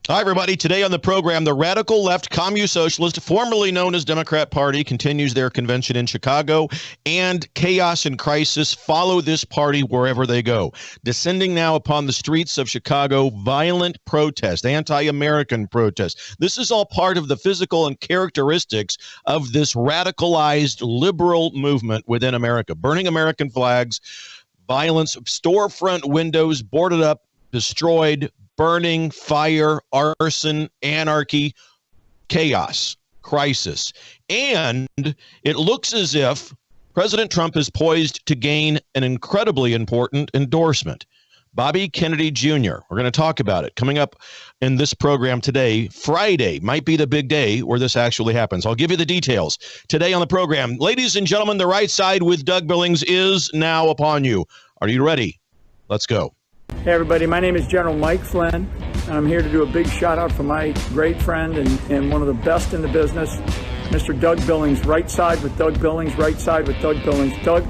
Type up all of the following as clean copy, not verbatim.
Hi, everybody. Today on the program, the radical left commu-socialist, formerly known as Democrat Party, continues their convention in Chicago, and chaos and crisis follow this party wherever they go. Descending now upon the streets of Chicago, violent protest, anti-American protest. This is all part of the physical and characteristics of this radicalized liberal movement within America. Burning American flags, violence, storefront windows boarded up, destroyed, burning, fire, arson, anarchy, chaos, crisis. And it looks as if President Trump is poised to gain an incredibly important endorsement. Bobby Kennedy Jr., we're going to talk about it coming up in this program today. Friday might be the big day where this actually happens. I'll give you the details today on the program. Ladies and gentlemen, the right side with Doug Billings is now upon you. Are you ready? Let's go. Hey everybody, my name is General Mike Flynn, and I'm here to do a big shout out for my great friend and one of the best in the business, Mr. Doug Billings. Right side with Doug Billings, right side with Doug Billings. Doug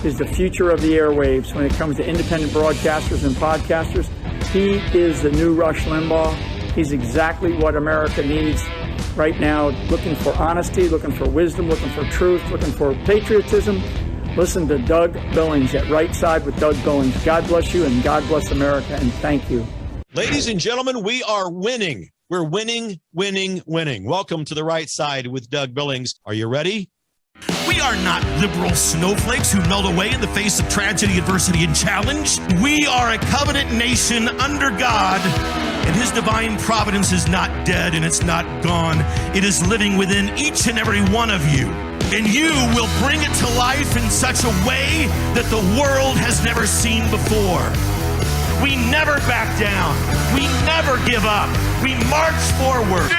is the future of the airwaves when it comes to independent broadcasters and podcasters. He is the new Rush Limbaugh. He's exactly what America needs right now, looking for honesty, looking for wisdom, looking for truth, looking for patriotism. Listen to Doug Billings at Right Side with Doug Billings. God bless you and God bless America, and thank you. Ladies and gentlemen, we are winning. We're winning, winning, winning. Welcome to the Right Side with Doug Billings. Are you ready? We are not liberal snowflakes who melt away in the face of tragedy, adversity, and challenge. We are a covenant nation under God, and His divine providence is not dead and it's not gone. It is living within each and every one of you. And you will bring it to life in such a way that the world has never seen before. We never back down. We never give up. We march forward.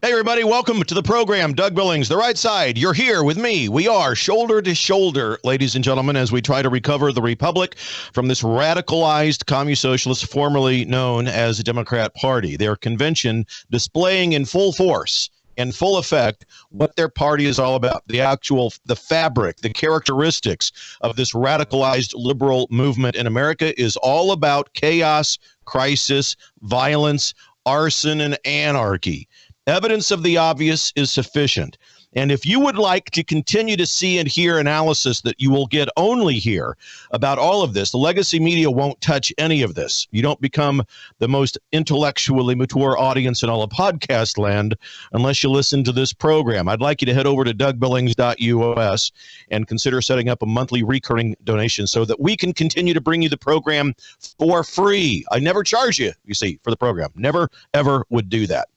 Hey, everybody, welcome to the program. Doug Billings, the right side. You're here with me. We are shoulder to shoulder, ladies and gentlemen, as we try to recover the republic from this radicalized commu-socialist, formerly known as the Democrat Party. Their convention displaying in full force and full effect what their party is all about, the fabric, the characteristics of this radicalized liberal movement in America is all about chaos, crisis, violence, arson, and anarchy. Evidence of the obvious is sufficient. And if you would like to continue to see and hear analysis that you will get only here about all of this, the legacy media won't touch any of this. You don't become the most intellectually mature audience in all of podcast land unless you listen to this program. I'd like you to head over to dougbillings.us and consider setting up a monthly recurring donation so that we can continue to bring you the program for free. I never charge you, you see, for the program. Never, ever would do that.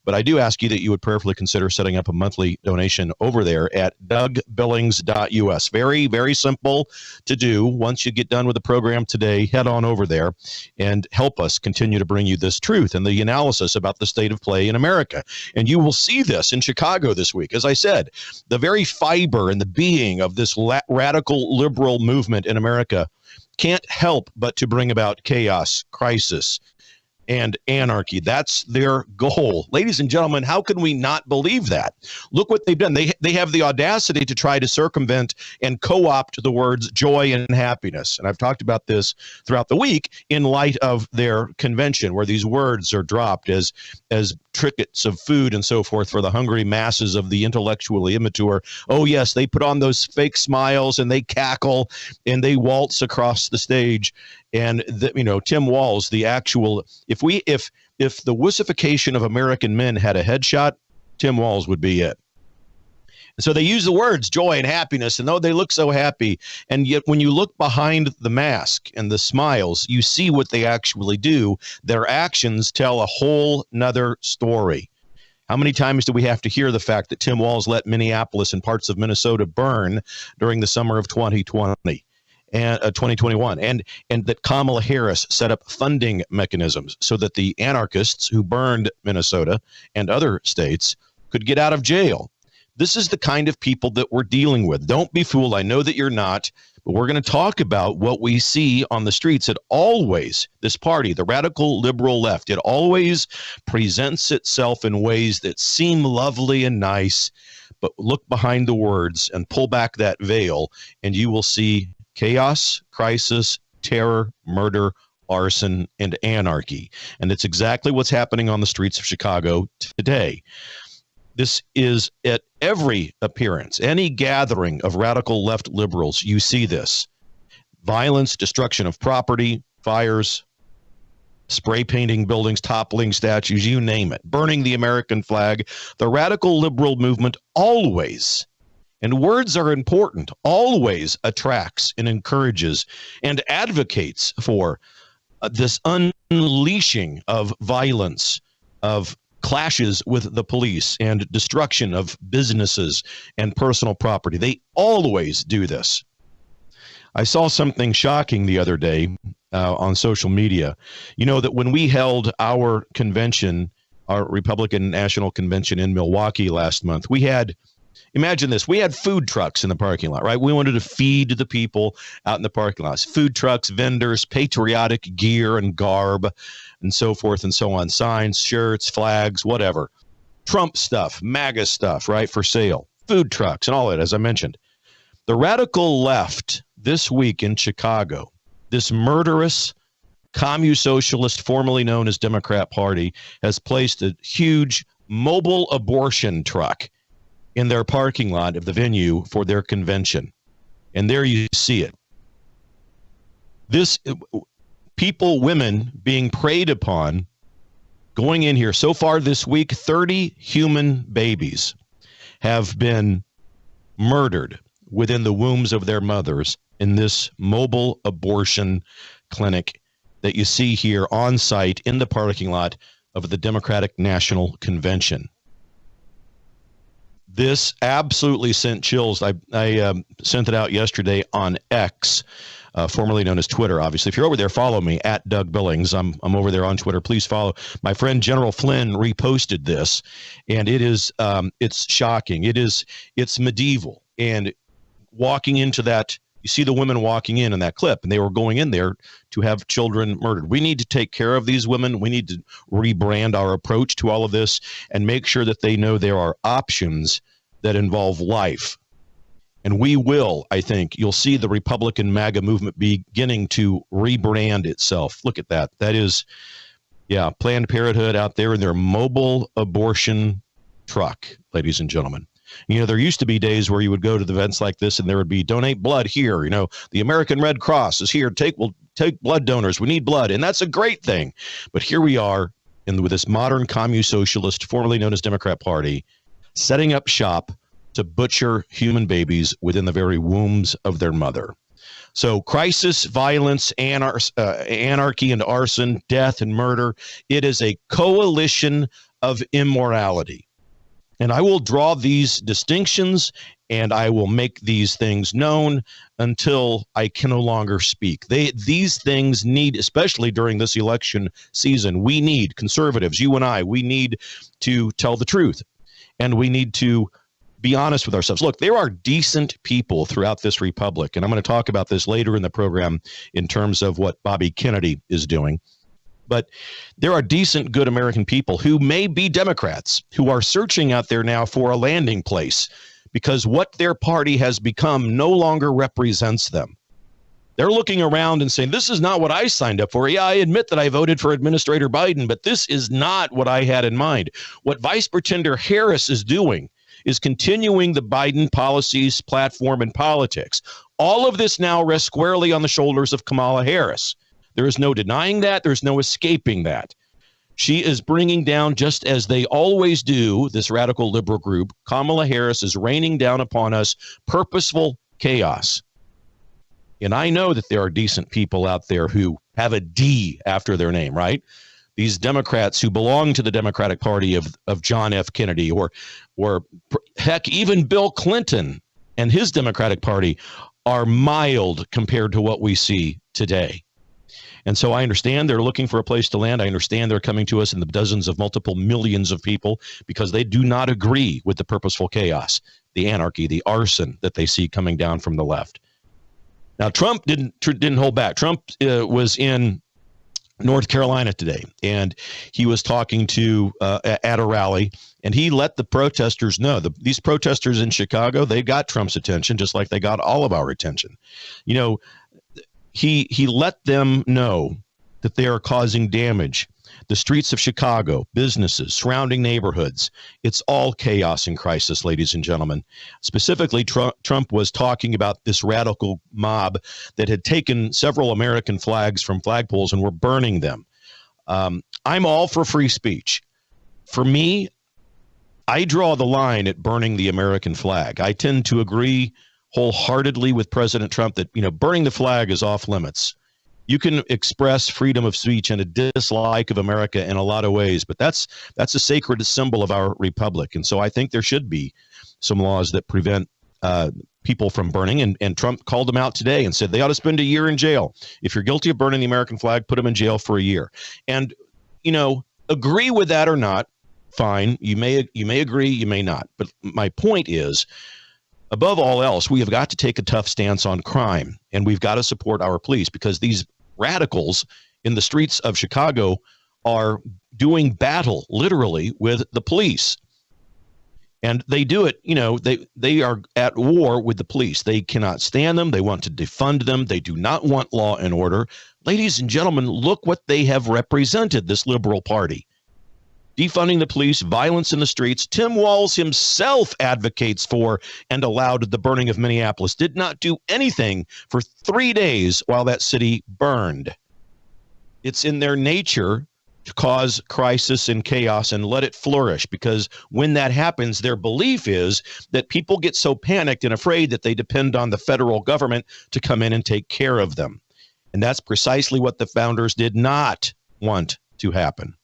But I do ask you that you would prayerfully consider setting up a monthly donation over there at dougbillings.us. Very, very simple to do. Once you get done with the program today, head on over there and help us continue to bring you this truth and the analysis about the state of play in America. And you will see this in Chicago this week. As I said, the very fiber and the being of this radical liberal movement in America can't help but to bring about chaos, crisis, and anarchy. That's their goal. Ladies and gentlemen, how can we not believe that? Look what they've done. They have the audacity to try to circumvent and co-opt the words joy and happiness. And I've talked about this throughout the week in light of their convention, where these words are dropped as trinkets of food and so forth for the hungry masses of the intellectually immature. Oh, yes, they put on those fake smiles and they cackle and they waltz across the stage. And Tim Walz, the actual, if the wussification of American men had a headshot, Tim Walz would be it. And so they use the words joy and happiness, and though they look so happy, and yet when you look behind the mask and the smiles, you see what they actually do. Their actions tell a whole nother story. How many times do we have to hear the fact that Tim Walz let Minneapolis and parts of Minnesota burn during the summer of 2020? And 2021, and that Kamala Harris set up funding mechanisms so that the anarchists who burned Minnesota and other states could get out of jail. This is the kind of people that we're dealing with. Don't be fooled. I know that you're not, but we're going to talk about what we see on the streets. It always, this party, the radical liberal left, it always presents itself in ways that seem lovely and nice, but look behind the words and pull back that veil, and you will see chaos, crisis, terror, murder, arson, and anarchy. And it's exactly what's happening on the streets of Chicago today. This is at every appearance, any gathering of radical left liberals, you see this. Violence, destruction of property, fires, spray painting buildings, toppling statues, you name it, burning the American flag. The radical liberal movement always, and words are important, always attracts and encourages and advocates for this unleashing of violence, of clashes with the police, and destruction of businesses and personal property. They always do this. I saw something shocking the other day on social media. You know that when we held our convention, our Republican National Convention in Milwaukee last month, we had, imagine this, we had food trucks in the parking lot, right? We wanted to feed the people out in the parking lots. Food trucks, vendors, patriotic gear and garb, and so forth and so on. Signs, shirts, flags, whatever. Trump stuff, MAGA stuff, right, for sale. Food trucks and all that, as I mentioned. The radical left this week in Chicago, this murderous commu-socialist, formerly known as Democrat Party, has placed a huge mobile abortion truck in their parking lot of the venue for their convention. And there you see it. This people, women being preyed upon, going in here. So far this week, 30 human babies have been murdered within the wombs of their mothers in this mobile abortion clinic that you see here on site in the parking lot of the Democratic National Convention. This absolutely sent chills. I sent it out yesterday on X, formerly known as Twitter, obviously. If you're over there, follow me, at Doug Billings. I'm over there on Twitter. Please follow. My friend General Flynn reposted this, and it is it's shocking. It's medieval. And walking into that, you see the women walking in that clip, and they were going in there to have children murdered. We need to take care of these women. We need to rebrand our approach to all of this and make sure that they know there are options that involve life. And we will, I think, you'll see the Republican MAGA movement beginning to rebrand itself. Look at that. That is, Planned Parenthood out there in their mobile abortion truck, ladies and gentlemen. You know, there used to be days where you would go to the events like this and there would be donate blood here. You know, the American Red Cross is here. We'll take blood donors. We need blood. And that's a great thing. But here we are with this modern commu-socialist, formerly known as Democrat Party, setting up shop to butcher human babies within the very wombs of their mother. So crisis, violence, anarchy and arson, death and murder. It is a coalition of immorality. And I will draw these distinctions and I will make these things known until I can no longer speak. These things need, especially during this election season, we need, conservatives, you and I, we need to tell the truth. And we need to be honest with ourselves. Look, there are decent people throughout this republic, and I'm going to talk about this later in the program in terms of what Bobby Kennedy is doing. But there are decent, good American people who may be Democrats who are searching out there now for a landing place because what their party has become no longer represents them. They're looking around and saying, this is not what I signed up for. Yeah, I admit that I voted for Administrator Biden, but this is not what I had in mind. What Vice Pretender Harris is doing is continuing the Biden policies, platform, and politics. All of this now rests squarely on the shoulders of Kamala Harris. There is no denying that. There's no escaping that. She is bringing down, just as they always do, this radical liberal group. Kamala Harris is raining down upon us purposeful chaos. And I know that there are decent people out there who have a D after their name, right? These Democrats who belong to the Democratic Party of John F. Kennedy or heck, even Bill Clinton and his Democratic Party are mild compared to what we see today. And so I understand they're looking for a place to land. I understand they're coming to us in the dozens of multiple millions of people because they do not agree with the purposeful chaos, the anarchy, the arson that they see coming down from the left. Now, Trump didn't hold back. Trump was in North Carolina today, and he was talking to at a rally, and he let the protesters know these protesters in Chicago, they got Trump's attention just like they got all of our attention. You know, he let them know that they are causing damage. The streets of Chicago, businesses, surrounding neighborhoods, it's all chaos and crisis, ladies and gentlemen. Specifically, Trump was talking about this radical mob that had taken several American flags from flagpoles and were burning them. I'm all for free speech. For me, I draw the line at burning the American flag. I tend to agree wholeheartedly with President Trump that, burning the flag is off limits. You can express freedom of speech and a dislike of America in a lot of ways, but that's a sacred symbol of our republic. And so I think there should be some laws that prevent people from burning. And Trump called them out today and said they ought to spend a year in jail. If you're guilty of burning the American flag, put them in jail for a year. And, agree with that or not, fine. You may agree, you may not. But my point is, above all else, we have got to take a tough stance on crime, and we've got to support our police, because these radicals in the streets of Chicago are doing battle literally with the police. And they do it, they are at war with the police. They cannot stand them. They want to defund them. They do not want law and order. Ladies and gentlemen, look what they have represented, this liberal party. Defunding the police, violence in the streets. Tim Walz himself advocates for and allowed the burning of Minneapolis. Did not do anything for 3 days while that city burned. It's in their nature to cause crisis and chaos and let it flourish, because when that happens, their belief is that people get so panicked and afraid that they depend on the federal government to come in and take care of them. And that's precisely what the founders did not want to happen.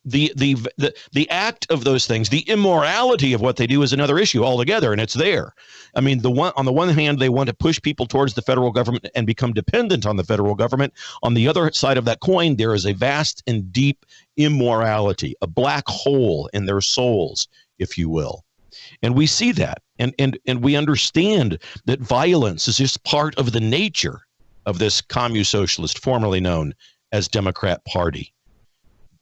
The act of those things, the immorality of what they do, is another issue altogether, and it's there. I mean, on the one hand, they want to push people towards the federal government and become dependent on the federal government. On the other side of that coin, there is a vast and deep immorality, a black hole in their souls, if you will. And we see that, and we understand that violence is just part of the nature of this communist-socialist, formerly known as Democrat Party.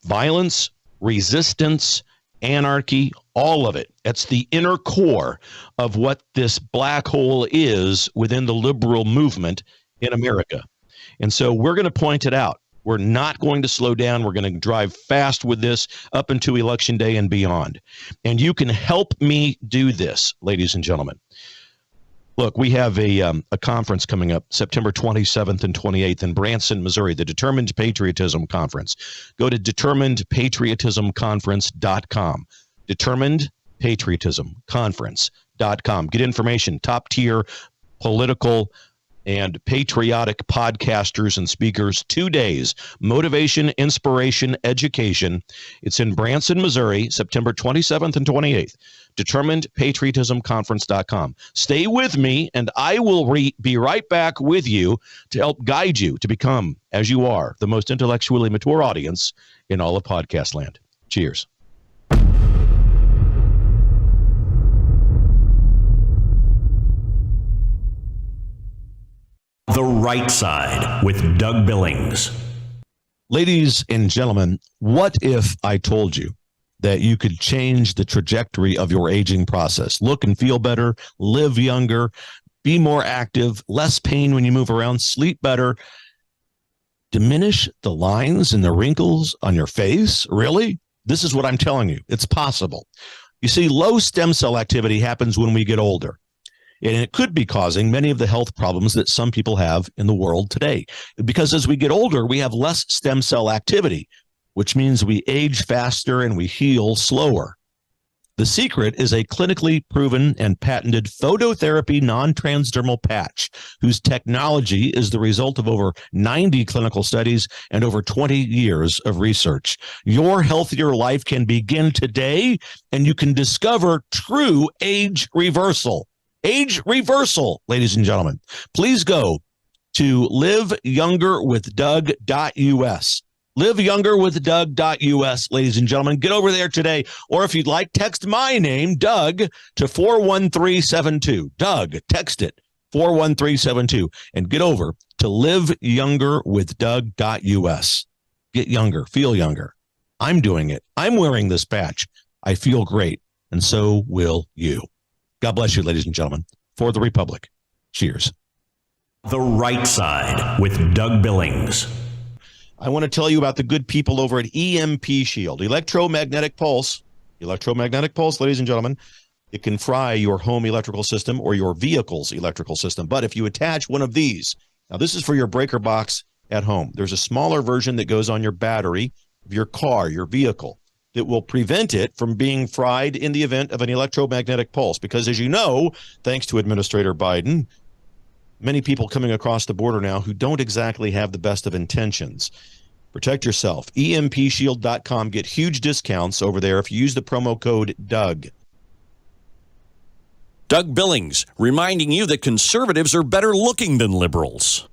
Violence, resistance, anarchy, all of it. That's the inner core of what this black hole is within the liberal movement in America. And so we're going to point it out. We're not going to slow down. We're going to drive fast with this up into Election Day and beyond. And you can help me do this, ladies and gentlemen. Look, we have a conference coming up September 27th and 28th in Branson, Missouri, the Determined Patriotism Conference. Go to determinedpatriotismconference.com. Determinedpatriotismconference.com. Get information, top tier political and patriotic podcasters and speakers. 2 days, motivation, inspiration, education. It's in Branson, Missouri, September 27th and 28th. DeterminedPatriotismConference.com. Stay with me, and I will be right back with you to help guide you to become, as you are, the most intellectually mature audience in all of podcast land. Cheers. The Right Side with Doug Billings. Ladies and gentlemen, what if I told you that you could change the trajectory of your aging process? Look and feel better, live younger, be more active, less pain when you move around, sleep better, diminish the lines and the wrinkles on your face? Really? This is what I'm telling you. It's possible. You see, low stem cell activity happens when we get older. And it could be causing many of the health problems that some people have in the world today. Because as we get older, we have less stem cell activity, which means we age faster and we heal slower. The secret is a clinically proven and patented phototherapy non-transdermal patch, whose technology is the result of over 90 clinical studies and over 20 years of research. Your healthier life can begin today, and you can discover true age reversal. Age reversal, ladies and gentlemen. Please go to liveyoungerwithdoug.us. liveyoungerwithdoug.us, ladies and gentlemen. Get over there today. Or if you'd like, text my name, Doug, to 41372. Doug, text it, 41372. And get over to liveyounger.with Doug.us. Get younger, feel younger. I'm doing it. I'm wearing this patch. I feel great, and so will you. God bless you, ladies and gentlemen. For the Republic. Cheers. The Right Side with Doug Billings. I want to tell you about the good people over at EMP Shield, electromagnetic pulse. Electromagnetic pulse, ladies and gentlemen. It can fry your home electrical system or your vehicle's electrical system. But if you attach one of these, now this is for your breaker box at home. There's a smaller version that goes on your battery of your car, your vehicle, that will prevent it from being fried in the event of an electromagnetic pulse. Because as you know, thanks to Administrator Biden, many people coming across the border now who don't exactly have the best of intentions. Protect yourself. EMPshield.com. Get huge discounts over there if you use the promo code DOUG. Doug Billings, reminding you that conservatives are better looking than liberals.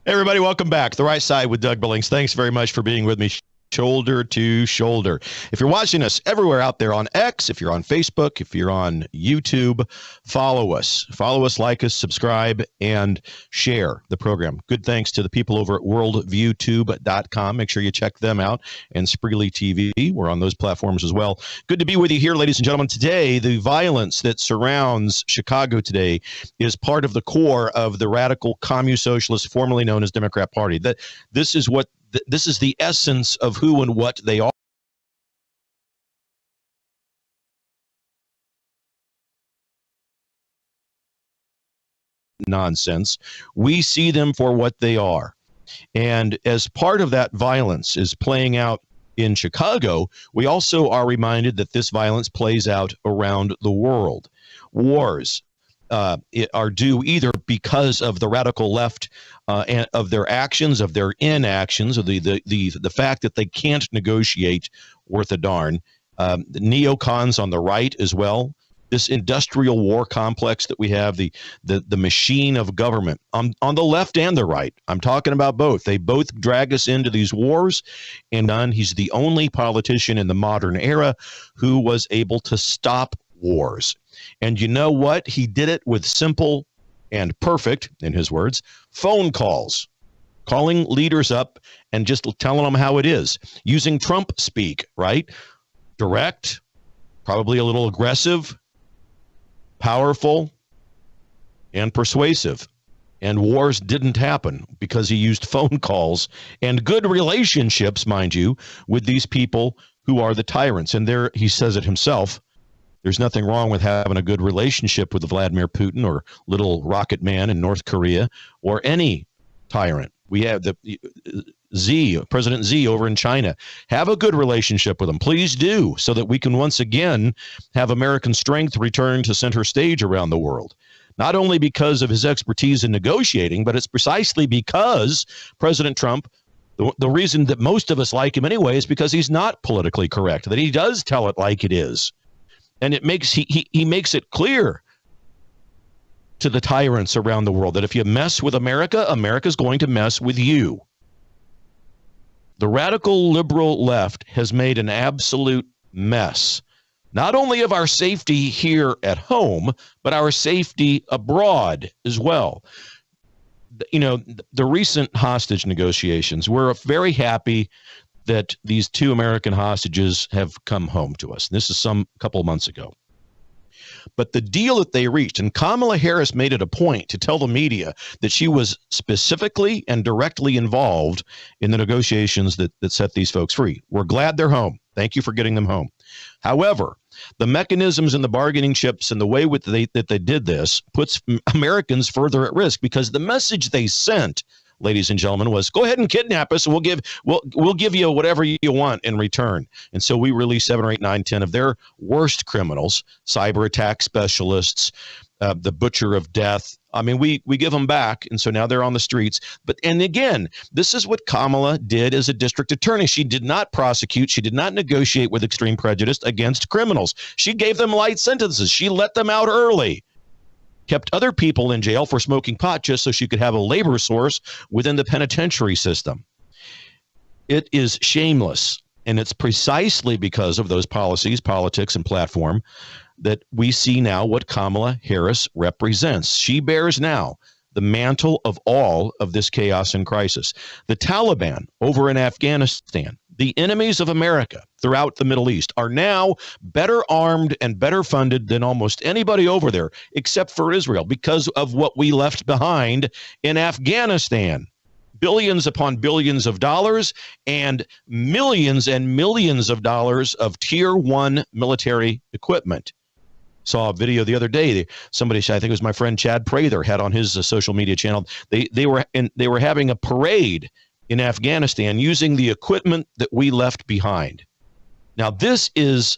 Hey, everybody, welcome back. The Right Side with Doug Billings. Thanks very much for being with me. Shoulder to shoulder. If you're watching us everywhere out there on X, if you're on Facebook, if you're on YouTube, follow us. Follow us, like us, subscribe, and share the program. Good thanks to the people over at worldviewtube.com. Make sure you check them out. And Spreely TV. We're on those platforms as well. Good to be with you here, ladies and gentlemen. Today, the violence that surrounds Chicago today is part of the core of the radical communist-socialist, formerly known as Democrat Party. This is the essence of who and what they are. Nonsense. We see them for what they are. And as part of that violence is playing out in Chicago, we also are reminded that this violence plays out around the world. Wars are due either because of the radical left and of their actions, of their inactions, of the fact that they can't negotiate worth a darn. The neocons on the right as well. This industrial war complex that we have, the machine of government on the left and the right. I'm talking about both. They both drag us into these wars. And he's the only politician in the modern era who was able to stop wars. And you know what? He did it with simple and perfect, in his words, phone calls, calling leaders up and just telling them how it is, using Trump speak, right? Direct, probably a little aggressive, powerful, and persuasive. And wars didn't happen because he used phone calls and good relationships, mind you, with these people who are the tyrants. And there, he says it himself, there's nothing wrong with having a good relationship with Vladimir Putin or little rocket man in North Korea or any tyrant. We have the President Xi over in China. Have a good relationship with him. Please do, so that we can once again have American strength return to center stage around the world. Not only because of his expertise in negotiating, but it's precisely because President Trump, the reason that most of us like him anyway is because he's not politically correct, that he does tell it like it is. And it makes he makes it clear to the tyrants around the world that if you mess with America, America's going to mess with you. The radical liberal left has made an absolute mess, not only of our safety here at home, but our safety abroad as well. You know, the recent hostage negotiations, we're very happy that these two American hostages have come home to us. This is a couple of months ago. But the deal that they reached, and Kamala Harris made it a point to tell the media that she was specifically and directly involved in the negotiations that set these folks free. We're glad they're home. Thank you for getting them home. However, the mechanisms and the bargaining chips and the way that they did this puts Americans further at risk, because the message they sent, ladies and gentlemen, was go ahead and kidnap us and we'll give you whatever you want in return. And so we released 7 or 8, 9, 10 of their worst criminals, cyber attack specialists, the butcher of death. I mean, we give them back, and so now they're on the streets. And again, this is what Kamala did as a district attorney. She did not prosecute. She did not negotiate with extreme prejudice against criminals. She gave them light sentences. She let them out early. Kept other people in jail for smoking pot just so she could have a labor source within the penitentiary system. It is shameless, and it's precisely because of those policies, politics, and platform that we see now what Kamala Harris represents. She bears now the mantle of all of this chaos and crisis. The Taliban over in Afghanistan, the enemies of America throughout the Middle East, are now better armed and better funded than almost anybody over there, except for Israel, because of what we left behind in Afghanistan. Billions upon billions of dollars and millions of dollars of tier one military equipment. Saw a video the other day. Somebody, I think it was my friend Chad Prather, had on his social media channel. They were having a parade in Afghanistan using the equipment that we left behind. Now this is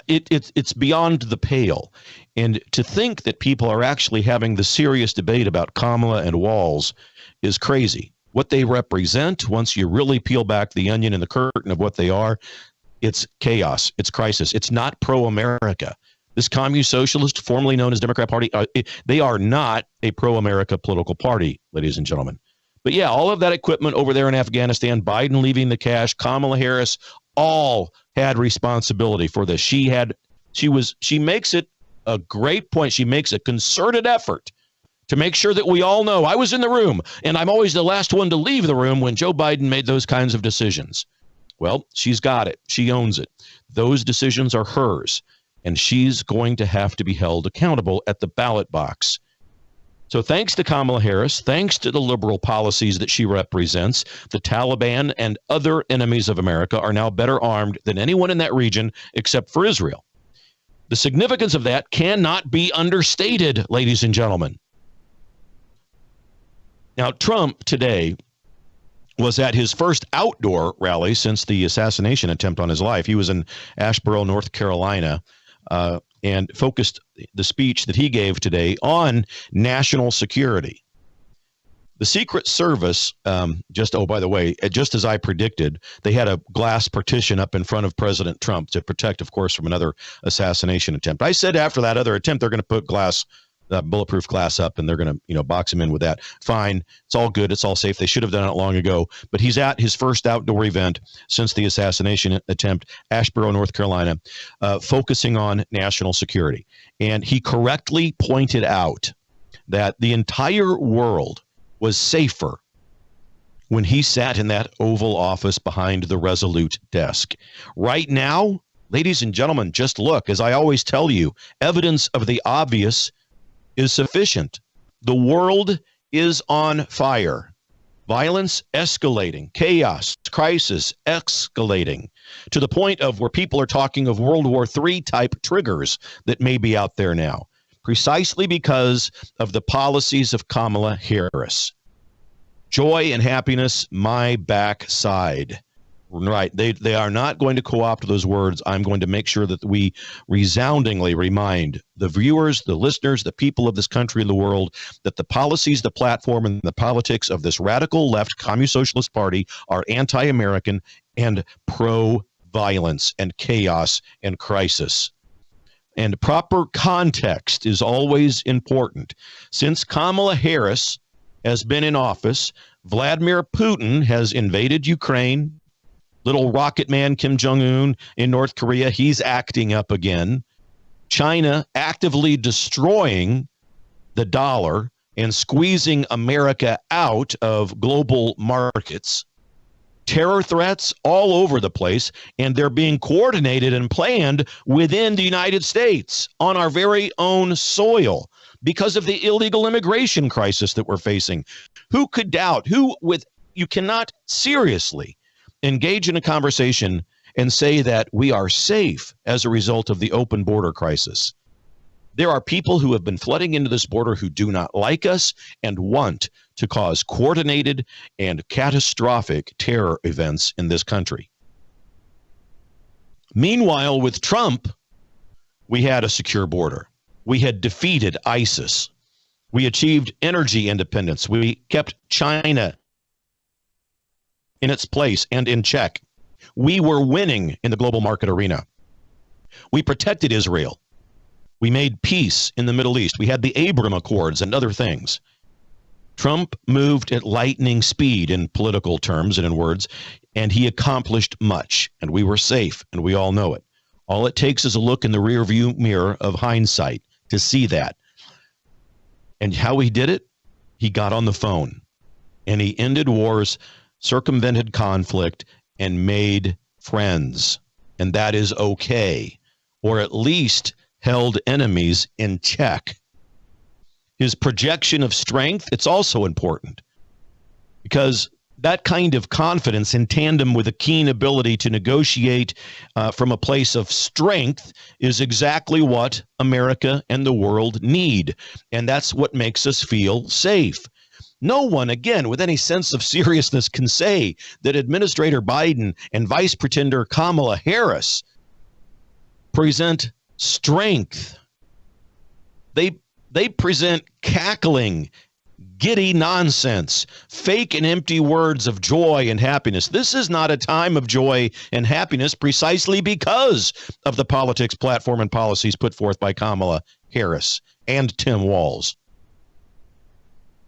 it's beyond the pale, and to think that people are actually having the serious debate about Kamala and Walz is crazy. What they represent, once you really peel back the onion and the curtain of what they are, it's chaos, it's crisis. It's not pro-America. This commune socialist, formerly known as Democrat Party, they are not a pro-America political party, ladies and gentlemen. But yeah, all of that equipment over there in Afghanistan, Biden leaving the cash, Kamala Harris, all had responsibility for this. She makes it a great point. She makes a concerted effort to make sure that we all know. I was in the room, and I'm always the last one to leave the room when Joe Biden made those kinds of decisions. Well, she's got it. She owns it. Those decisions are hers, and she's going to have to be held accountable at the ballot box. So thanks to Kamala Harris, thanks to the liberal policies that she represents, the Taliban and other enemies of America are now better armed than anyone in that region except for Israel. The significance of that cannot be understated, ladies and gentlemen. Now, Trump today was at his first outdoor rally since the assassination attempt on his life. He was in Asheboro, North Carolina, and focused the speech that he gave today on national security. The Secret Service, by the way, just as I predicted, they had a glass partition up in front of President Trump to protect, of course, from another assassination attempt. I said after that other attempt, they're going to put bulletproof glass up, and they're going to, box him in with that. Fine. It's all good. It's all safe. They should have done it long ago. But he's at his first outdoor event since the assassination attempt, Asheboro, North Carolina, focusing on national security. And he correctly pointed out that the entire world was safer when he sat in that Oval Office behind the Resolute desk. Right now, ladies and gentlemen, just look. As I always tell you, evidence of the obvious is sufficient. The world is on fire. Violence escalating, chaos, crisis escalating to the point of where people are talking of World War III type triggers that may be out there now, precisely because of the policies of Kamala Harris. Joy and happiness, my backside. Right. They are not going to co-opt those words. I'm going to make sure that we resoundingly remind the viewers, the listeners, the people of this country and the world that the policies, the platform, and the politics of this radical left Communist Socialist Party are anti-American and pro-violence and chaos and crisis. And proper context is always important. Since Kamala Harris has been in office, Vladimir Putin has invaded Ukraine. Little rocket man Kim Jong-un in North Korea, he's acting up again. China actively destroying the dollar and squeezing America out of global markets. Terror threats all over the place, and they're being coordinated and planned within the United States on our very own soil because of the illegal immigration crisis that we're facing. Who could doubt? You cannot seriously engage in a conversation and say that we are safe as a result of the open border crisis. There are people who have been flooding into this border who do not like us and want to cause coordinated and catastrophic terror events in this country. Meanwhile, with Trump, we had a secure border. We had defeated ISIS. We achieved energy independence. We kept China in its place and in check. We were winning in the global market arena. We protected Israel. We made peace in the Middle East. We had the Abraham Accords and other things. Trump moved at lightning speed in political terms and in words, and he accomplished much, and we were safe, and we all know it. All it takes is a look in the rearview mirror of hindsight to see that. And how he did it? He got on the phone and he ended wars, circumvented conflict, and made friends. And that is okay, or at least held enemies in check. His projection of strength, it's also important because that kind of confidence in tandem with a keen ability to negotiate from a place of strength is exactly what America and the world need. And that's what makes us feel safe. No one, again, with any sense of seriousness can say that Administrator Biden and Vice Pretender Kamala Harris present strength. They present cackling, giddy nonsense, fake and empty words of joy and happiness. This is not a time of joy and happiness precisely because of the politics, platform, and policies put forth by Kamala Harris and Tim Walz.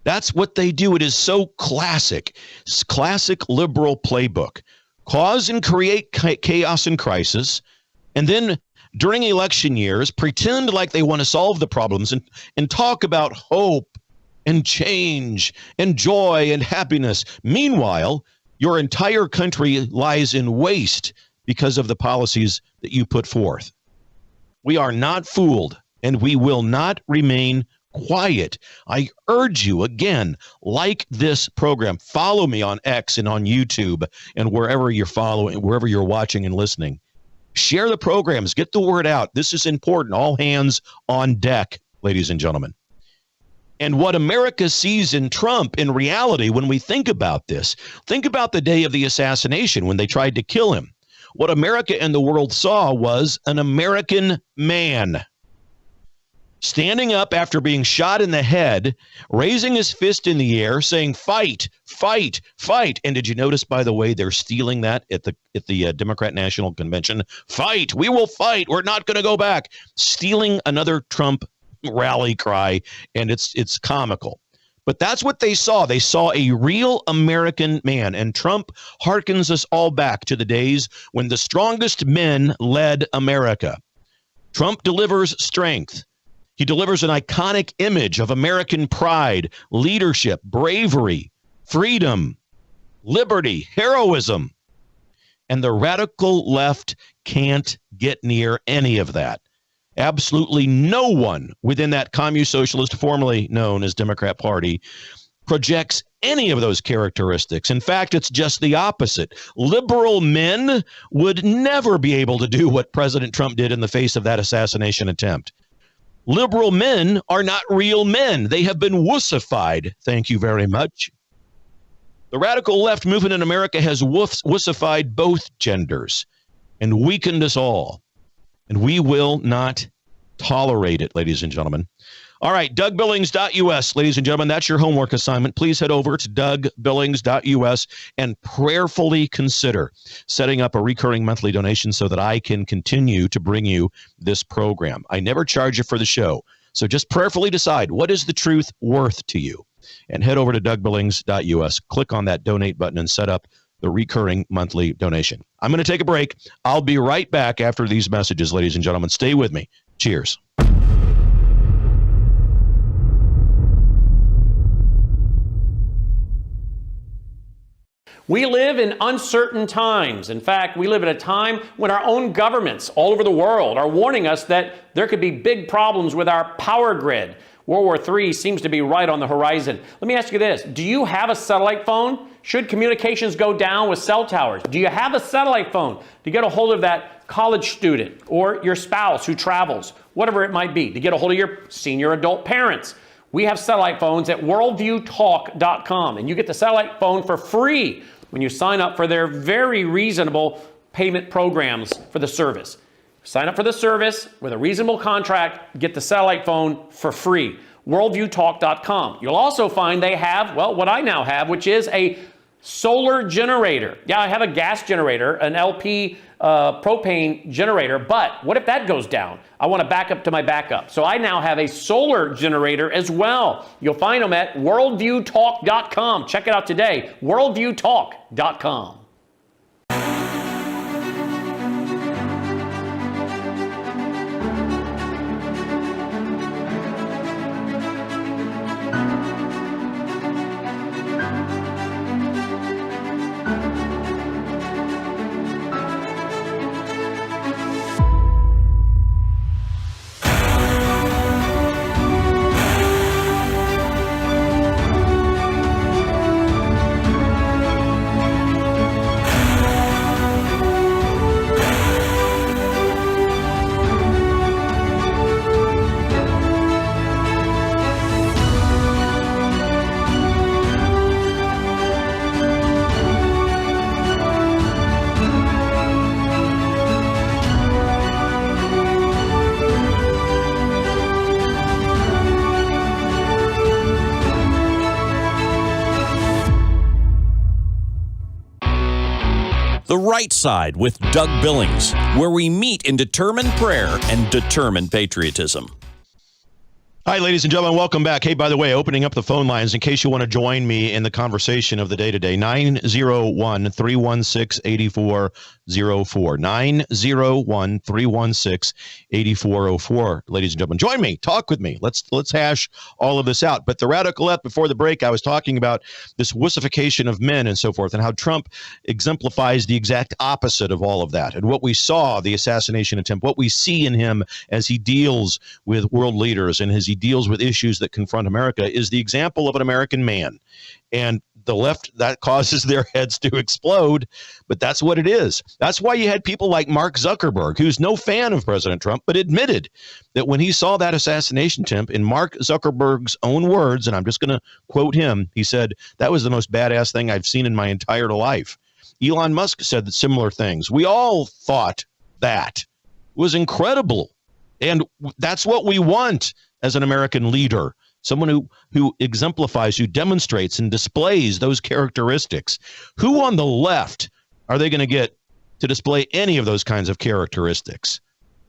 That's what they do. It is so classic. It's classic liberal playbook. Cause and create chaos and crisis, and then during election years, pretend like they want to solve the problems and talk about hope and change and joy and happiness. Meanwhile, your entire country lies in waste because of the policies that you put forth. We are not fooled, and we will not remain quiet. I urge you again, like this program, follow me on X and on YouTube and wherever you're following, wherever you're watching and listening. Share the programs, get the word out. This is important. All hands on deck, ladies and gentlemen. And what America sees in Trump, in reality, when we think about this, think about the day of the assassination when they tried to kill him. What America and the world saw was an American man standing up after being shot in the head, raising his fist in the air, saying, "Fight, fight, fight." And did you notice, by the way, they're stealing that at the Democrat National Convention? Fight, we will fight. We're not going to go back. Stealing another Trump rally cry, and it's comical. But that's what they saw. They saw a real American man, and Trump harkens us all back to the days when the strongest men led America. Trump delivers strength. He delivers an iconic image of American pride, leadership, bravery, freedom, liberty, heroism. And the radical left can't get near any of that. Absolutely no one within that communist-socialist, formerly known as Democrat Party, projects any of those characteristics. In fact, it's just the opposite. Liberal men would never be able to do what President Trump did in the face of that assassination attempt. Liberal men are not real men. They have been wussified. Thank you very much. The radical left movement in America has wussified both genders and weakened us all. And we will not tolerate it, ladies and gentlemen. All right, DougBillings.us, ladies and gentlemen, that's your homework assignment. Please head over to DougBillings.us and prayerfully consider setting up a recurring monthly donation so that I can continue to bring you this program. I never charge you for the show, so just prayerfully decide, what is the truth worth to you? And head over to DougBillings.us, click on that donate button, and set up the recurring monthly donation. I'm going to take a break. I'll be right back after these messages, ladies and gentlemen. Stay with me. Cheers. We live in uncertain times. In fact, we live at a time when our own governments all over the world are warning us that there could be big problems with our power grid. World War III seems to be right on the horizon. Let me ask you this. Do you have a satellite phone? Should communications go down with cell towers? Do you have a satellite phone to get a hold of that college student or your spouse who travels, whatever it might be, to get a hold of your senior adult parents? We have satellite phones at worldviewtalk.com, and you get the satellite phone for free when you sign up for their very reasonable payment programs for the service. Sign up for the service with a reasonable contract, get the satellite phone for free. Worldviewtalk.com. You'll also find they have, well, what I now have, which is a solar generator. Yeah, I have a gas generator, an LP propane generator, but what if that goes down? I want to back up to my backup. So I now have a solar generator as well. You'll find them at worldviewtalk.com. Check it out today, worldviewtalk.com. The Right Side with Doug Billings, where we meet in determined prayer and determined patriotism. Hi, ladies and gentlemen. Welcome back. Hey, by the way, opening up the phone lines in case you want to join me in the conversation of the day today, 901-316-8404. 901-316-8404. Ladies and gentlemen, join me. Talk with me. Let's hash all of this out. But the radical left, before the break, I was talking about this wussification of men and so forth, and how Trump exemplifies the exact opposite of all of that. And what we saw, the assassination attempt, what we see in him as he deals with world leaders and as he deals with issues that confront America is the example of an American man. And the left, that causes their heads to explode, but that's what it is. That's why you had people like Mark Zuckerberg, who's no fan of President Trump, but admitted that when he saw that assassination attempt, in Mark Zuckerberg's own words, and I'm just going to quote him, he said, that was the most badass thing I've seen in my entire life. Elon Musk said similar things. We all thought that was incredible. And that's what we want as an American leader. Someone who exemplifies, who demonstrates and displays those characteristics. Who on the left are they going to get to display any of those kinds of characteristics?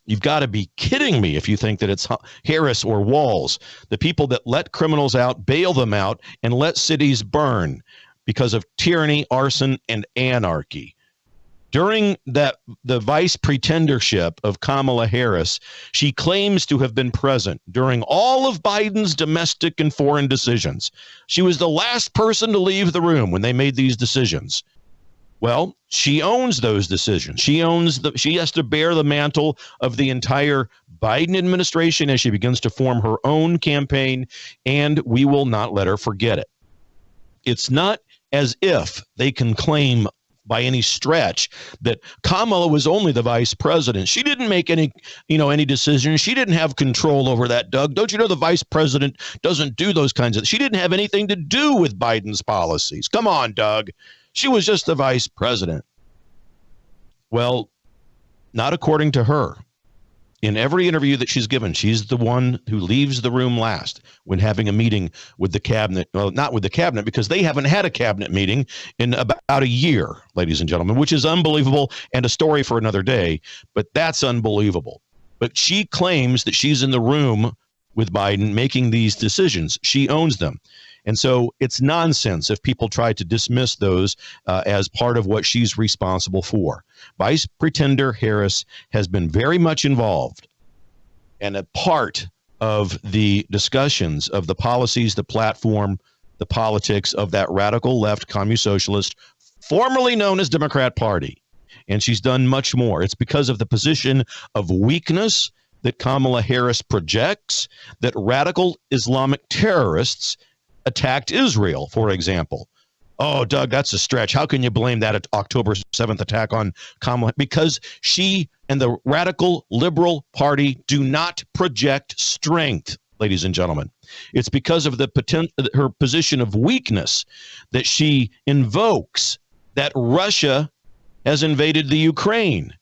You've got to be kidding me if you think that it's Harris or Walz, the people that let criminals out, bail them out, and let cities burn because of tyranny, arson, and anarchy. During the vice pretendership of Kamala Harris, she claims to have been present during all of Biden's domestic and foreign decisions. She was the last person to leave the room when they made these decisions. Well, she owns those decisions. She has to bear the mantle of the entire Biden administration as she begins to form her own campaign, and we will not let her forget it. It's not as if they can claim by any stretch that Kamala was only the vice president. She didn't make any decisions. She didn't have control over that, Doug. Don't you know the vice president doesn't do those kinds of, she didn't have anything to do with Biden's policies. Come on, Doug. She was just the vice president. Well, not according to her. In every interview that she's given, she's the one who leaves the room last when having a meeting with the cabinet. Well, not with the cabinet, because they haven't had a cabinet meeting in about a year, ladies and gentlemen, which is unbelievable and a story for another day. But that's unbelievable. But she claims that she's in the room with Biden making these decisions. She owns them. And so it's nonsense if people try to dismiss those as part of what she's responsible for. Vice Pretender Harris has been very much involved and a part of the discussions of the policies, the platform, the politics of that radical left communist socialist, formerly known as Democrat Party. And she's done much more. It's because of the position of weakness that Kamala Harris projects that radical Islamic terrorists attacked Israel, for example. Oh, Doug, that's a stretch. How can you blame that October 7th attack on Kamala? Because she and the radical liberal party do not project strength, ladies and gentlemen. It's because of her position of weakness that she invokes that Russia has invaded the Ukraine.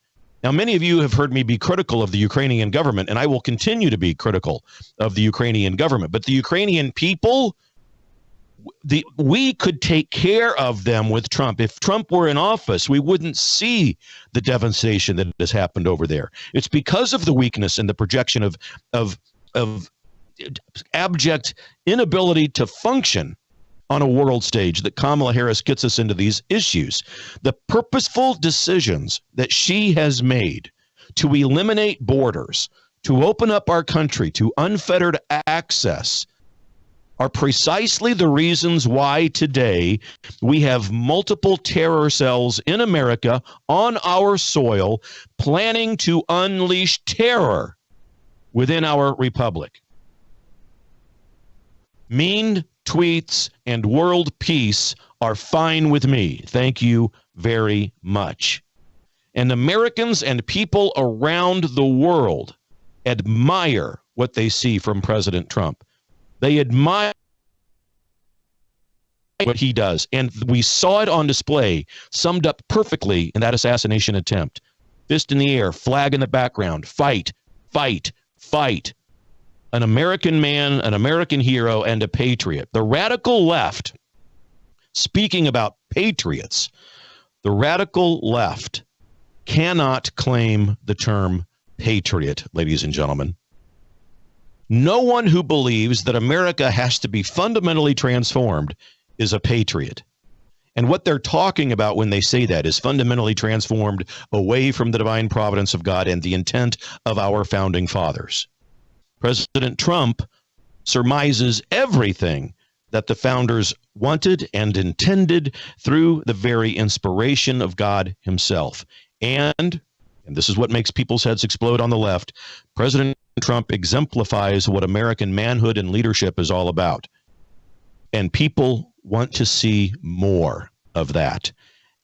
Now, many of you have heard me be critical of the Ukrainian government, and I will continue to be critical of the Ukrainian government. But the Ukrainian people, we could take care of them with Trump. If Trump were in office, we wouldn't see the devastation that has happened over there. It's because of the weakness and the projection of abject inability to function on a world stage that Kamala Harris gets us into these issues. The purposeful decisions that she has made to eliminate borders, to open up our country to unfettered access, are precisely the reasons why today we have multiple terror cells in America on our soil planning to unleash terror within our republic. Mean tweets and world peace are fine with me. Thank you very much. And Americans and people around the world admire what they see from President Trump. They admire what he does. And we saw it on display, summed up perfectly in that assassination attempt. Fist in the air, flag in the background, fight, fight, fight. An American man, an American hero, and a patriot. The radical left, speaking about patriots, The radical left cannot claim the term patriot, ladies and gentlemen. No one who believes that America has to be fundamentally transformed is a patriot. And what they're talking about when they say that is fundamentally transformed away from the divine providence of God and the intent of our founding fathers. President Trump surmises everything that the founders wanted and intended through the very inspiration of God himself. And this is what makes people's heads explode on the left, President Trump exemplifies what American manhood and leadership is all about. And people want to see more of that.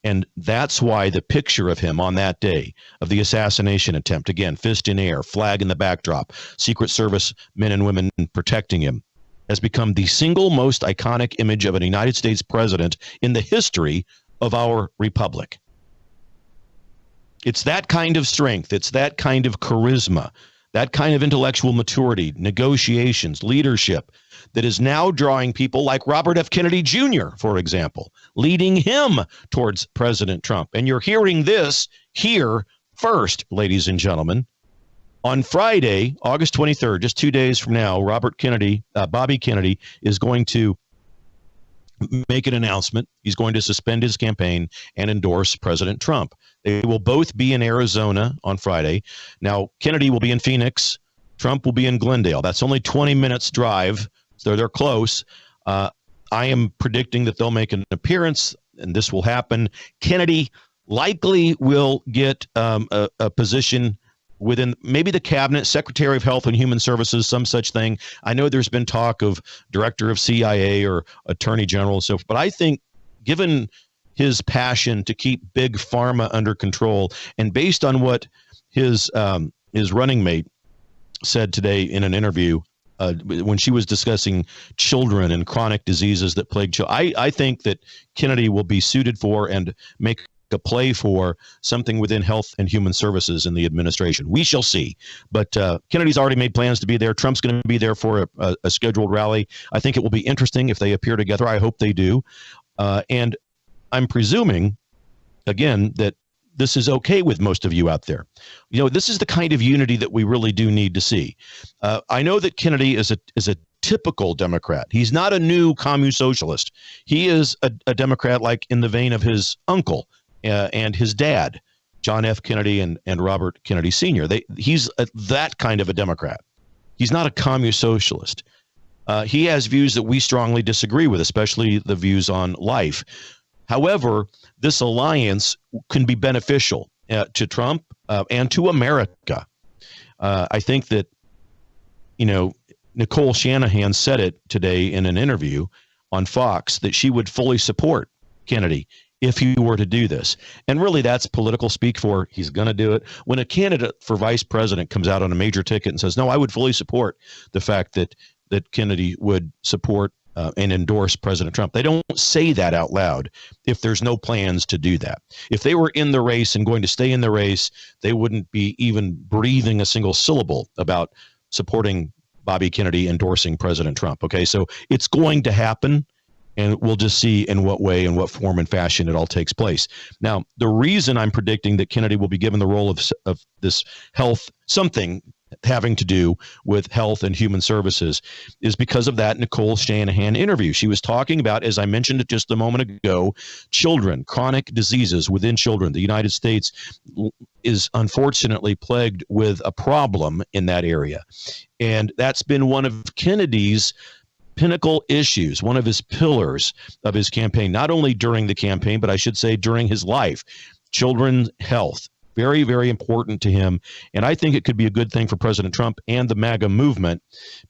And that's why the picture of him on that day of the assassination attempt, again, fist in air, flag in the backdrop, Secret Service men and women protecting him, has become the single most iconic image of a United States president in the history of our republic. It's that kind of strength. It's that kind of charisma, that kind of intellectual maturity, negotiations, leadership that is now drawing people like Robert F. Kennedy Jr., for example, leading him towards President Trump. And you're hearing this here first, ladies and gentlemen. On Friday, August 23rd, just 2 days from now, Bobby Kennedy is going to make an announcement. He's going to suspend his campaign and endorse President Trump. They will both be in Arizona on Friday. Now, Kennedy will be in Phoenix. Trump will be in Glendale. That's only 20 minutes drive, so they're close. I am predicting that they'll make an appearance, and this will happen. Kennedy likely will get a position within maybe the cabinet, Secretary of Health and Human Services, some such thing. I know there's been talk of director of CIA or attorney general and so forth, but I think given his passion to keep big pharma under control, and based on what his running mate said today in an interview when she was discussing children and chronic diseases that plague children, I think that Kennedy will be suited for and make a play for something within health and human services in the administration. We shall see. But Kennedy's already made plans to be there. Trump's going to be there for a scheduled rally. I think it will be interesting if they appear together. I hope they do. And I'm presuming, again, that this is okay with most of you out there. You know, this is the kind of unity that we really do need to see. I know that Kennedy is a typical Democrat. He's not a new commune socialist. He is a Democrat like in the vein of his uncle and his dad, John F. Kennedy and Robert Kennedy Sr. He's that kind of a Democrat. He's not a commune socialist. He has views that we strongly disagree with, especially the views on life. However, this alliance can be beneficial to Trump and to America. I think that, Nicole Shanahan said it today in an interview on Fox that she would fully support Kennedy if he were to do this. And really, that's political speak for he's going to do it. When a candidate for vice president comes out on a major ticket and says, no, I would fully support the fact that Kennedy would support and endorse President Trump. They don't say that out loud if there's no plans to do that. If they were in the race and going to stay in the race, they wouldn't be even breathing a single syllable about supporting Bobby Kennedy endorsing President Trump. Okay, so it's going to happen, and we'll just see in what way and what form and fashion it all takes place. Now, the reason I'm predicting that Kennedy will be given the role of this health, something having to do with health and human services, is because of that Nicole Shanahan interview. She was talking about, as I mentioned it just a moment ago, children, chronic diseases within children. The United States is unfortunately plagued with a problem in that area. And that's been one of Kennedy's pinnacle issues, one of his pillars of his campaign, not only during the campaign, but I should say during his life. Children's health, very, very important to him. And I think it could be a good thing for President Trump and the MAGA movement,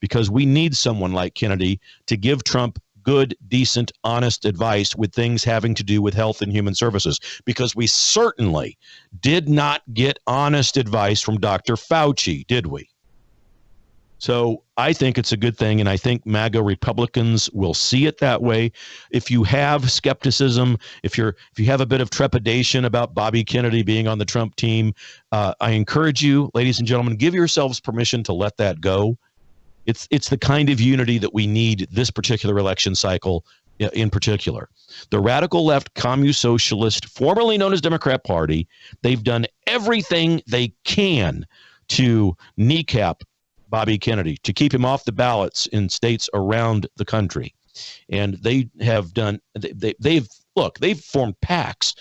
because we need someone like Kennedy to give Trump good, decent, honest advice with things having to do with health and human services, because we certainly did not get honest advice from Dr. Fauci, did we? So I think it's a good thing, and I think MAGA Republicans will see it that way. If you have skepticism, if you have a bit of trepidation about Bobby Kennedy being on the Trump team, I encourage you, ladies and gentlemen, give yourselves permission to let that go. It's the kind of unity that we need this particular election cycle in particular. The radical left communist-socialist, formerly known as Democrat Party, they've done everything they can to kneecap Bobby Kennedy, to keep him off the ballots in states around the country. And they have done, they've formed PACs,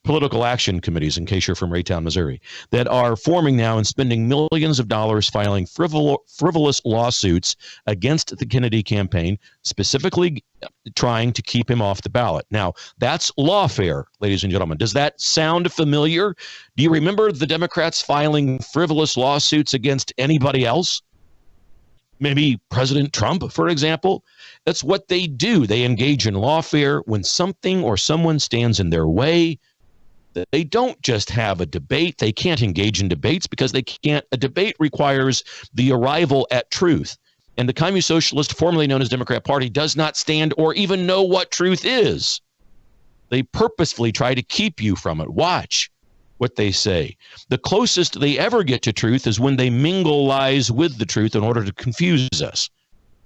political action committees, in case you're from Raytown, Missouri, that are forming now and spending millions of dollars filing frivolous lawsuits against the Kennedy campaign, specifically trying to keep him off the ballot. Now, that's lawfare, ladies and gentlemen. Does that sound familiar? Do you remember the Democrats filing frivolous lawsuits against anybody else? Maybe President Trump, for example. That's what they do. They engage in lawfare when something or someone stands in their way. They don't just have a debate. They can't engage in debates because they can't. A debate requires the arrival at truth. And the Communist Socialist, formerly known as Democrat Party, does not stand or even know what truth is. They purposefully try to keep you from it. Watch what they say. The closest they ever get to truth is when they mingle lies with the truth in order to confuse us,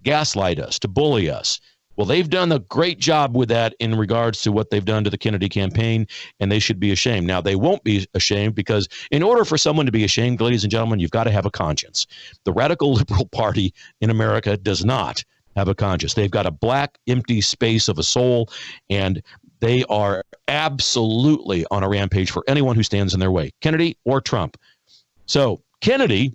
gaslight us, to bully us. Well, they've done a great job with that in regards to what they've done to the Kennedy campaign, and they should be ashamed. Now, they won't be ashamed because in order for someone to be ashamed, ladies and gentlemen, you've got to have a conscience. The radical liberal party in America does not have a conscience. They've got a black, empty space of a soul, and they are absolutely on a rampage for anyone who stands in their way, Kennedy or Trump. So Kennedy,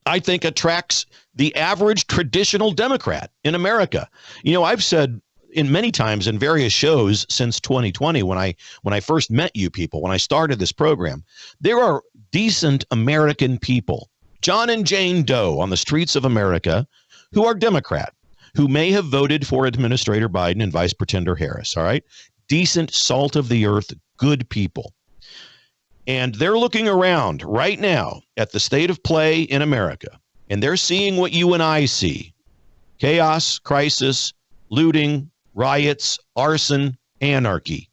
I think, attracts the average traditional Democrat in America. You know, I've said in many times in various shows since 2020, when I first met you people, when I started this program, there are decent American people, John and Jane Doe on the streets of America, who are Democrat, who may have voted for Administrator Biden and Vice Pretender Harris, all right? Decent, salt of the earth, good people. And they're looking around right now at the state of play in America, and they're seeing what you and I see: chaos, crisis, looting, riots, arson, anarchy.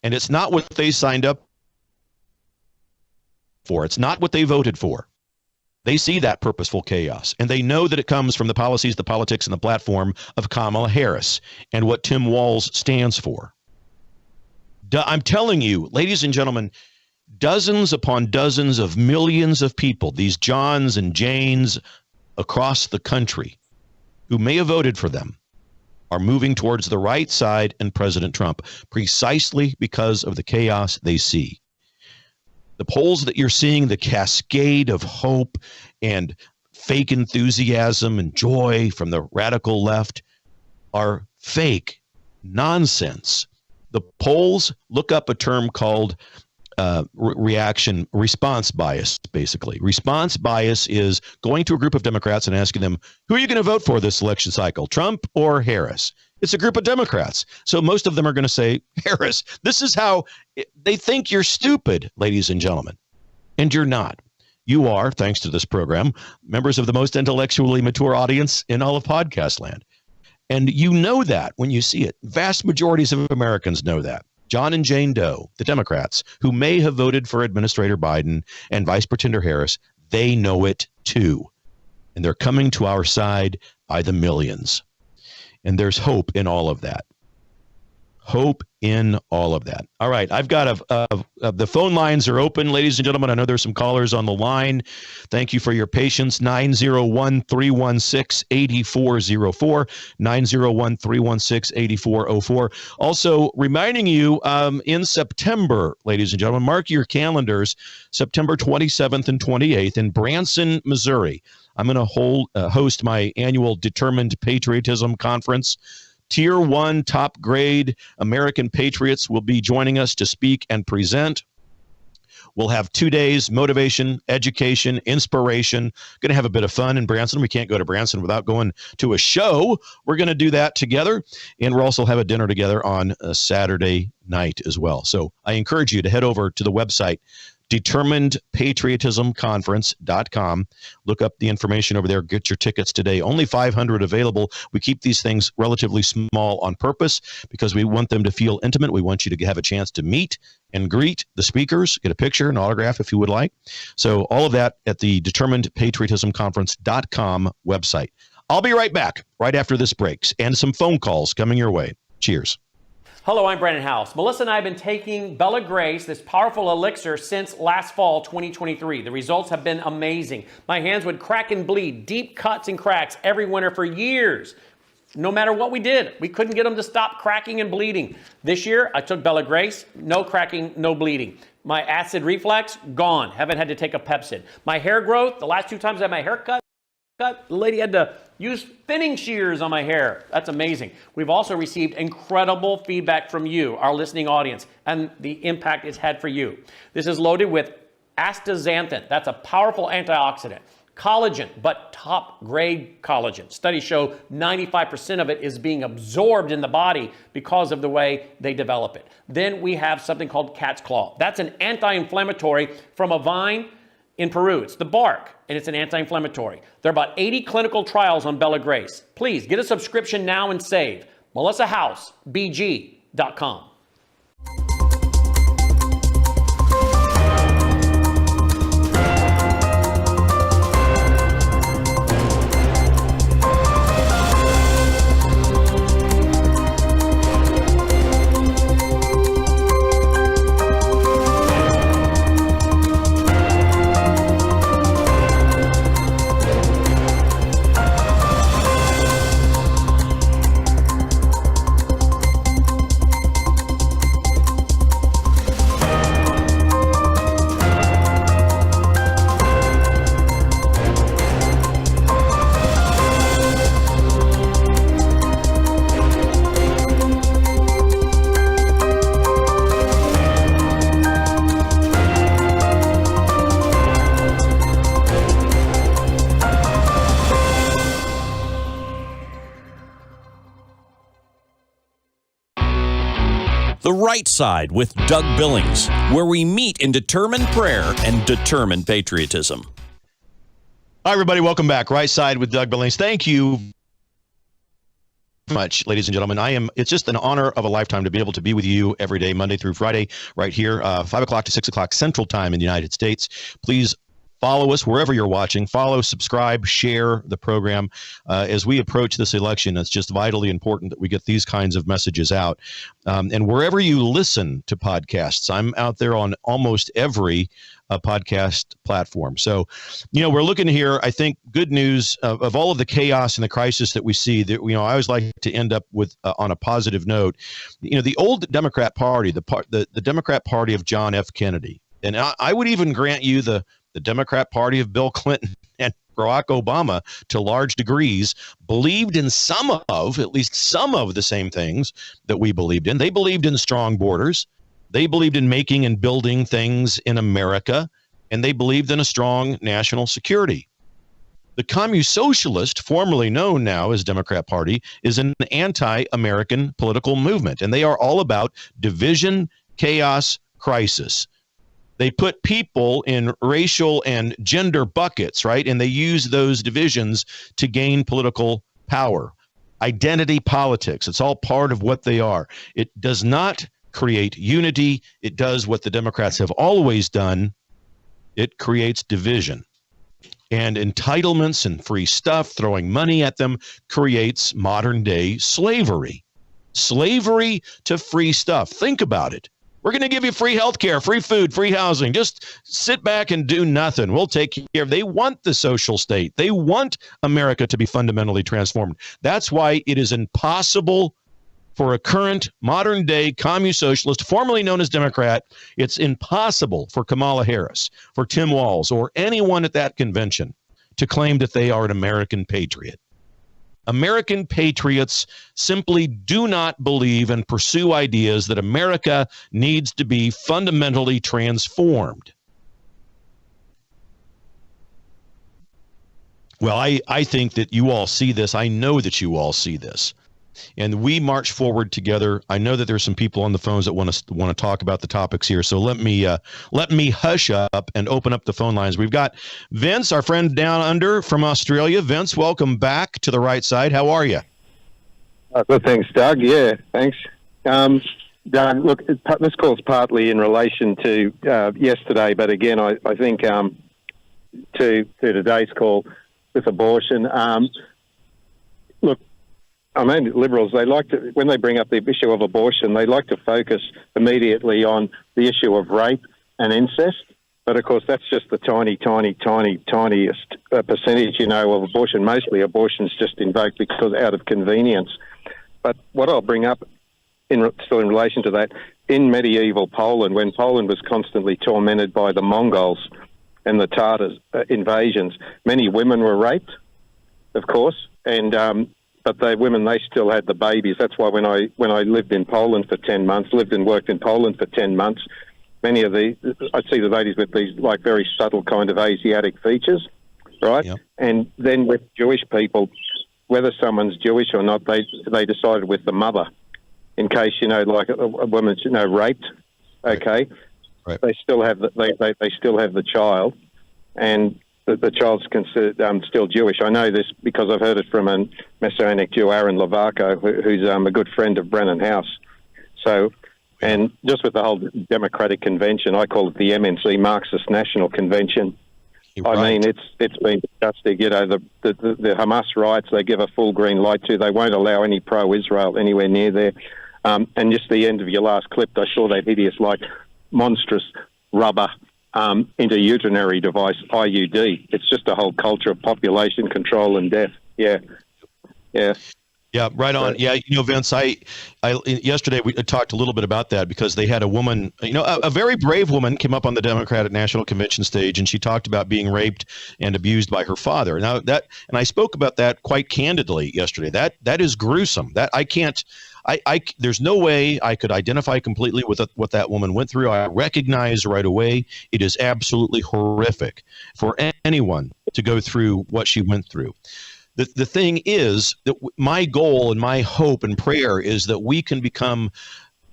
And it's not what they signed up for. It's not what they voted for. They see that purposeful chaos, and they know that it comes from the policies, the politics, and the platform of Kamala Harris and what Tim Walz stands for. I'm telling you, ladies and gentlemen, dozens upon dozens of millions of people, these Johns and Janes across the country who may have voted for them, are moving towards the right side and President Trump precisely because of the chaos they see. The polls that you're seeing, the cascade of hope and fake enthusiasm and joy from the radical left, are fake nonsense. The polls, look up a term called response bias, basically. Response bias is going to a group of Democrats and asking them, who are you going to vote for this election cycle, Trump or Harris? It's a group of Democrats. So most of them are going to say Harris. This is how they think you're stupid, ladies and gentlemen. And you're not. You are, thanks to this program, members of the most intellectually mature audience in all of podcast land. And you know that when you see it. Vast majorities of Americans know that. John and Jane Doe, the Democrats, who may have voted for Administrator Biden and Vice Pretender Harris, they know it too. And they're coming to our side by the millions. And there's hope in all of that. Hope in all of that. All right, I've got the phone lines are open, ladies and gentlemen. I know there's some callers on the line. Thank you for your patience. 901-316-8404, 901-316-8404. Also, reminding you, in September, ladies and gentlemen, mark your calendars, September 27th and 28th in Branson, Missouri. I'm going to host my annual Determined Patriotism Conference. Tier 1 top grade American patriots will be joining us to speak and present. We'll have 2 days, motivation, education, inspiration. Going to have a bit of fun in Branson. We can't go to Branson without going to a show. We're going to do that together. And we'll also have a dinner together on a Saturday night as well. So I encourage you to head over to the website, determinedpatriotismconference.com. Look up the information over there. Get your tickets today. Only 500 available. We keep these things relatively small on purpose because we want them to feel intimate. We want you to have a chance to meet and greet the speakers, get a picture, an autograph if you would like. So all of that at the determinedpatriotismconference.com website. I'll be right back right after this breaks and some phone calls coming your way. Cheers. Hello, I'm Brandon House. Melissa and I have been taking Bella Grace, this powerful elixir, since last fall, 2023. The results have been amazing. My hands would crack and bleed, deep cuts and cracks every winter for years. No matter what we did, we couldn't get them to stop cracking and bleeding. This year, I took Bella Grace, no cracking, no bleeding. My acid reflux, gone. Haven't had to take a Pepcid. My hair growth, the last 2 times I had my hair cut, the lady had to use thinning shears on my hair. That's amazing. We've also received incredible feedback from you, our listening audience, and the impact it's had for you. This is loaded with astaxanthin. That's a powerful antioxidant. Collagen, but top grade collagen. Studies show 95% of it is being absorbed in the body because of the way they develop it. Then we have something called cat's claw. That's an anti-inflammatory from a vine in Peru. It's the bark, and it's an anti-inflammatory. There are about 80 clinical trials on Bella Grace. Please get a subscription now and save. MelissaHouseBG.com. The Right Side with Doug Billings, where we meet in determined prayer and determined patriotism. Hi, everybody. Welcome back. Right Side with Doug Billings. Thank you much, ladies and gentlemen. It's just an honor of a lifetime to be able to be with you every day, Monday through Friday, right here, 5 o'clock to 6 o'clock Central Time in the United States. Please follow us wherever you're watching. Follow, subscribe, share the program. As we approach this election, it's just vitally important that we get these kinds of messages out. And wherever you listen to podcasts, I'm out there on almost every podcast platform. So, we're looking here, I think, good news of all of the chaos and the crisis that we see. That I always like to end up with on a positive note. The old Democrat Party, the Democrat Party of John F. Kennedy, and I would even grant you the Democrat Party of Bill Clinton and Barack Obama, to large degrees, believed in at least some of the same things that we believed in. They believed in strong borders. They believed in making and building things in America, and they believed in a strong national security. The Communist Socialist, formerly known now as Democrat Party, is an anti-American political movement, and they are all about division, chaos, crisis. They put people in racial and gender buckets, right? And they use those divisions to gain political power. Identity politics, it's all part of what they are. It does not create unity. It does what the Democrats have always done. It creates division. And entitlements and free stuff, throwing money at them, creates modern day slavery. Slavery to free stuff. Think about it. We're going to give you free health care, free food, free housing. Just sit back and do nothing. We'll take care. They want the social state. They want America to be fundamentally transformed. That's why it is impossible for a current modern day communist socialist, formerly known as Democrat. It's impossible for Kamala Harris, for Tim Walz, or anyone at that convention to claim that they are an American patriot. American patriots simply do not believe and pursue ideas that America needs to be fundamentally transformed. Well, I think that you all see this. I know that you all see this. And we march forward together. I know that there's some people on the phones that want to talk about the topics here. So let me hush up and open up the phone lines. We've got Vince, our friend down under from Australia. Vince, welcome back to the Right Side. How are you? Good, thanks, Doug. Yeah, thanks. Doug, look, this call's partly in relation to yesterday, but again, I think to today's call with abortion. look, I mean, Liberals, they like to, when they bring up the issue of abortion, they like to focus immediately on the issue of rape and incest. But, of course, that's just the tiniest percentage, of abortion. Mostly abortion's just invoked because out of convenience. But what I'll bring up, still in relation to that, in medieval Poland, when Poland was constantly tormented by the Mongols and the Tatars invasions, many women were raped, of course, and but they still had the babies. That's why when I lived in Poland for 10 months, lived and worked in Poland for 10 months, many of I'd see the ladies with these like very subtle kind of Asiatic features, right? Yep. And then with Jewish people, whether someone's Jewish or not, they decided with the mother, in case like a woman's raped, okay, right. They still have they still have the child, and the child's considered still Jewish. I know this because I've heard it from a Messianic Jew, Aaron Lavaco, who's a good friend of Brennan House. So. And just with the whole Democratic Convention, I call it the MNC, Marxist National Convention. Right. I mean, it's been disgusting. The Hamas riots, they give a full green light to. They won't allow any pro-Israel anywhere near there. And just the end of your last clip, I saw that hideous, monstrous rubber intrauterine device, IUD. It's just a whole culture of population control and death. Yeah. Yeah, right on. Yeah, Vince, I yesterday we talked a little bit about that because they had a woman, a very brave woman came up on the Democratic National Convention stage, and she talked about being raped and abused by her father. Now and I spoke about that quite candidly yesterday. That is gruesome. That I can't. There's no way I could identify completely with what that woman went through. I recognize right away it is absolutely horrific for anyone to go through what she went through. The thing is that my goal and my hope and prayer is that we can become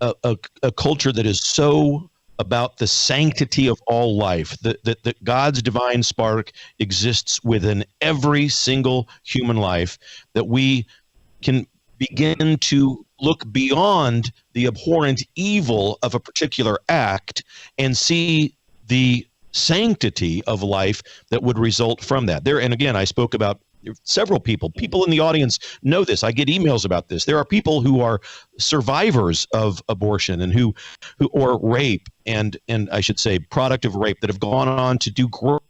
a culture that is so about the sanctity of all life, that God's divine spark exists within every single human life, that we can begin to look beyond the abhorrent evil of a particular act and see the sanctity of life that would result from that. And again, I spoke about several people in the audience know this. I get emails about this. There are people who are survivors of abortion and who or rape and I should say product of rape that have gone on to do great,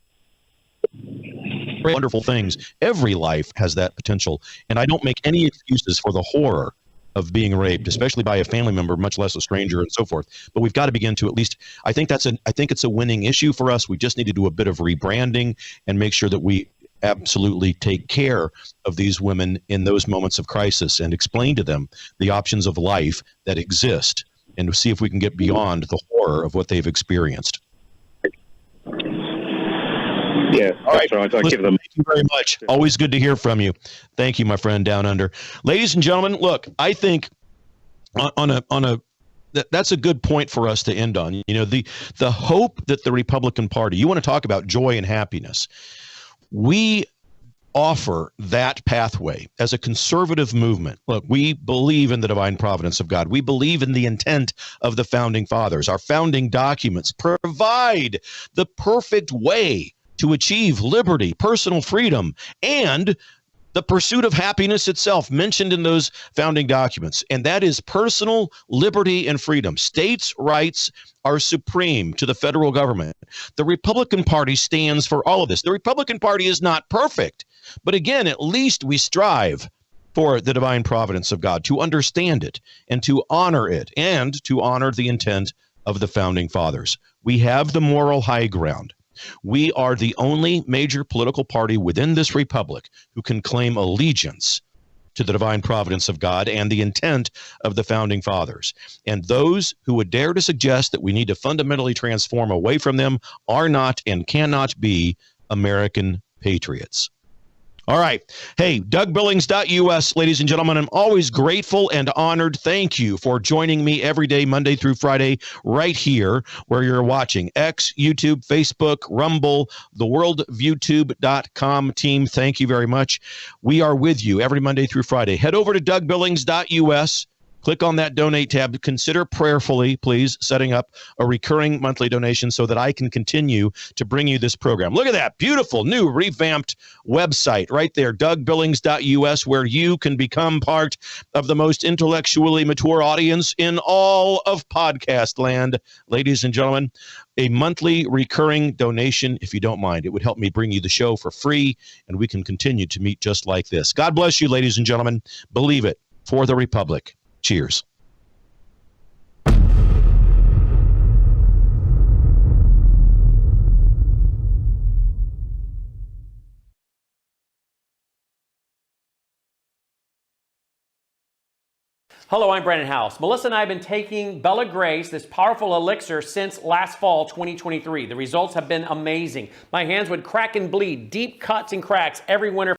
wonderful things. Every life has that potential, and I don't make any excuses for the horror of being raped, especially by a family member, much less a stranger, and so forth. But we've got to begin to at least. I think it's a winning issue for us. We just need to do a bit of rebranding and make sure that we absolutely take care of these women in those moments of crisis and explain to them the options of life that exist and see if we can get beyond the horror of what they've experienced. Yeah, that's right. I give them. Thank you very much. Always good to hear from you. Thank you, my friend down under. Ladies and gentlemen, look, I think that's a good point for us to end on. The hope that the Republican Party, you want to talk about joy and happiness. We offer that pathway as a conservative movement. Look, we believe in the divine providence of God. We believe in the intent of the founding fathers. Our founding documents provide the perfect way to achieve liberty, personal freedom, and the pursuit of happiness itself mentioned in those founding documents. And that is personal liberty and freedom. States' rights are supreme to the federal government. The Republican Party stands for all of this. The Republican Party is not perfect, but again, at least we strive for the divine providence of God, to understand it and to honor it and to honor the intent of the founding fathers. We have the moral high ground. We are the only major political party within this republic who can claim allegiance to the divine providence of God and the intent of the founding fathers. And those who would dare to suggest that we need to fundamentally transform away from them are not and cannot be American patriots. All right. Hey, DougBillings.us, ladies and gentlemen, I'm always grateful and honored. Thank you for joining me every day, Monday through Friday, right here where you're watching. X, YouTube, Facebook, Rumble, theworldofyoutube.com team. Thank you very much. We are with you every Monday through Friday. Head over to DougBillings.us. Click on that donate tab. Consider prayerfully, please, setting up a recurring monthly donation so that I can continue to bring you this program. Look at that beautiful new revamped website right there, DougBillings.us, where you can become part of the most intellectually mature audience in all of podcast land. Ladies and gentlemen, a monthly recurring donation, if you don't mind. It would help me bring you the show for free, and we can continue to meet just like this. God bless you, ladies and gentlemen. Believe it. For the Republic. Cheers. Hello, I'm Brandon House. Melissa and I have been taking Bella Grace, this powerful elixir, since last fall, 2023. The results have been amazing. My hands would crack and bleed, deep cuts and cracks every winter